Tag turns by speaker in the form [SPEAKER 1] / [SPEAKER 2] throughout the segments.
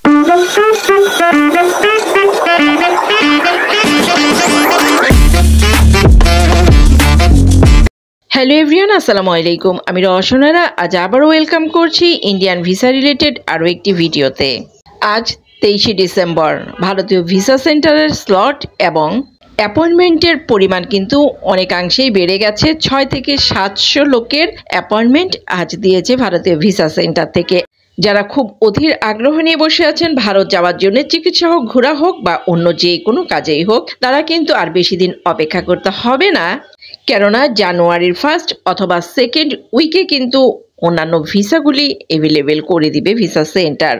[SPEAKER 1] Hello everyone, আসসালামু আলাইকুম। আমি রওশনারা আজ আবারও ওয়েলকাম করছি ইন্ডিয়ান ভিসা রিলেটেড আরও একটি ভিডিওতে। আজ 23শে ডিসেম্বর। ভারতীয় ভিসা সেন্টারের স্লট এবং অ্যাপয়েন্টমেন্টের পরিমাণ কিন্তু অনেকাংশেই বেড়ে গেছে। 6 থেকে 700 লোকের অ্যাপয়েন্টমেন্ট আজ দিয়েছে ভারতীয় ভিসা সেন্টার থেকে। যারা খুব অধীর আগ্রহ নিয়ে বসে আছেন ভারত যাওয়ার জন্য, চিকিৎসা হোক, ঘোরা হোক বা অন্য যে কোনো কাজেই হোক, তারা কিন্তু আর বেশি দিন অপেক্ষা করতে হবে না। কেননা জানুয়ারির 1 অথবা 2nd উইকে কিন্তু অন্যান্য ভিসাগুলি অ্যাভেলেবেল করে দিবে ভিসা সেন্টার।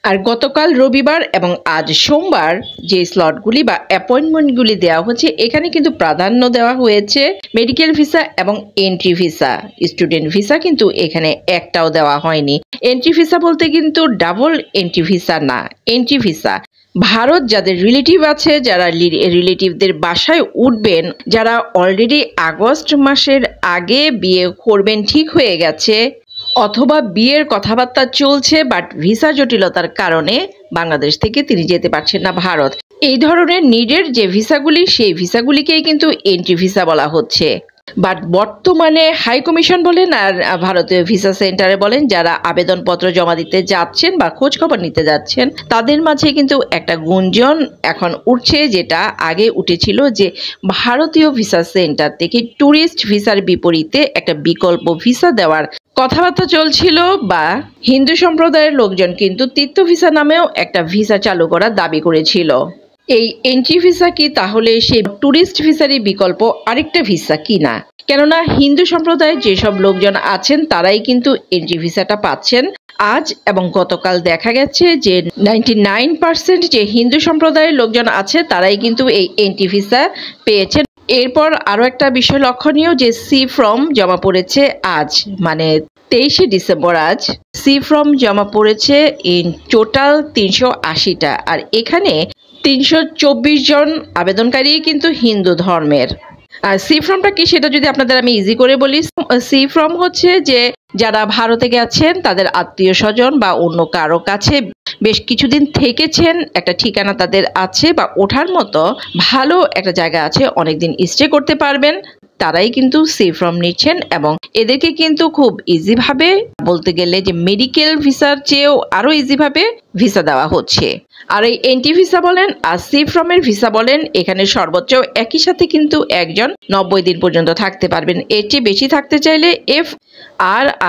[SPEAKER 1] আর গতকাল রবিবার এবং আজ সোমবার যে স্লটগুলি বা অ্যাপয়েন্টমেন্টগুলি দেওয়া হচ্ছে, এখানে কিন্তু প্রাধান্য দেওয়া হয়েছে মেডিকেল ভিসা এবং এন্ট্রি ভিসা। স্টুডেন্ট ভিসা কিন্তু এখানে একটাও দেওয়া হয়নি। এন্ট্রি ভিসা বলতে কিন্তু ডাবল এন্ট্রি ভিসা না, এন্ট্রি ভিসা। ভারত যাদের রিলেটিভ আছে, যারা রিলেটিভদের বাসায় উঠবেন, যারা অলরেডি আগস্ট মাসের আগে বিয়ে করবেন ঠিক হয়ে গেছে, অথবা বিয়ের কথাবার্তা চলছে বাট ভিসা জটিলতার কারণে বাংলাদেশ থেকে তিনি যেতে পারছেন না ভারত, এই ধরনের নিডের যে ভিসাগুলি, সেই ভিসাগুলিকেই কিন্তু এন্ট্রি ভিসা বলা হচ্ছে। বাট বর্তমানে হাই কমিশন বলেন আর ভারতীয় ভিসা সেন্টারে বলেন, যারা আবেদনপত্র জমা দিতে যাচ্ছেন বা খোঁজ খবর নিতে যাচ্ছেন, তাদের মাঝে কিন্তু একটা গুঞ্জন এখন উঠছে, যেটা আগে উঠেছিল, যে ভারতীয় ভিসা সেন্টার থেকে ট্যুরিস্ট ভিসার বিপরীতে একটা বিকল্প ভিসা দেওয়ার কথাবার্তা চলছিল, বা হিন্দু সম্প্রদায়ের লোকজন কিন্তু তীর্থ ভিসা নামেও একটা ভিসা চালু করার দাবি করেছিল। এই এন্ট্রি ভিসা কি তাহলে সেই ট্যুরিস্ট ভিসারই বিকল্প আরেকটা ভিসা কি না? কেননা হিন্দু সম্প্রদায়ের যেসব লোকজন আছেন তারাই কিন্তু এন্ট্রি ভিসাটা পাচ্ছেন। আজ এবং গতকাল দেখা গেছে যে 99% যে হিন্দু সম্প্রদায়ের লোকজন আছে তারাই কিন্তু এই এন্ট্রি ভিসা পেয়েছেন। এরপর আরও একটা বিষয় লক্ষণীয়, যে সি ফর্ম জমা পড়েছে আজ, মানে 23শে ডিসেম্বর। আজ সি ফর্ম জমা পড়েছে ইন টোটাল 380টা, আর এখানে 324 জন আবেদনকারী কিন্তু হিন্দু ধর্মের। আর সি ফর্মটা কি সেটা যদি আপনাদের আমি ইজি করে বলি, সি ফর্ম হচ্ছে যে যারা ভারতে গেছেন, তাদের আত্মীয় স্বজন বা অন্য কারো কাছে বেশ কিছুদিন থেকেছেন, একটা ঠিকানা তাদের আছে বা ওঠার মতো ভালো একটা জায়গা আছে, অনেকদিন স্টে করতে পারবেন, তারাই কিন্তু সি ফর্ম নিচ্ছেন। এবং এদেরকে কিন্তু খুব ইজিভাবে, বলতে গেলে যে মেডিকেল ভিসার চেয়েও আরো ইজিভাবে ভিসা দেওয়া হচ্ছে। আর এই এন্ট্রি ভিসা বলেন আর সি ফর্মের ভিসা বলেন, এখানে সর্বোচ্চ একই সাথে কিন্তু একজন 90 দিন পর্যন্ত থাকতে পারবেন। এর চেয়ে বেশি থাকতে চাইলে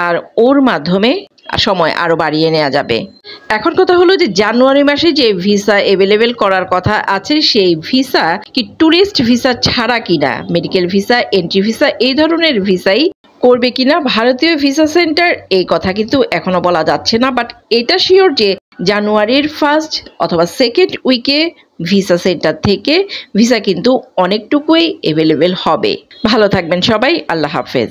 [SPEAKER 1] আর ওর মাধ্যমে সময় আরো বাড়িয়ে নেওয়া যাবে। এখন কথা হলো যে জানুয়ারি মাসে যে ভিসা অ্যাভেলেবেল করার কথা আছে, সেই ভিসা কি ট্যুরিস্ট ভিসা ছাড়া কিনা, মেডিকেল ভিসা, এন্ট্রি ভিসা এই ধরনের ভিসাই করবে কিনা ভারতীয় ভিসা সেন্টার, এই কথা কিন্তু এখনো বলা যাচ্ছে না। বাট এটা শিওর যে জানুয়ারির 1 অথবা 2nd উইকে ভিসা সেন্টার থেকে ভিসা কিন্তু অনেকটুকুই অ্যাভেলেবেল হবে। ভালো থাকবেন সবাই, আল্লাহ হাফেজ।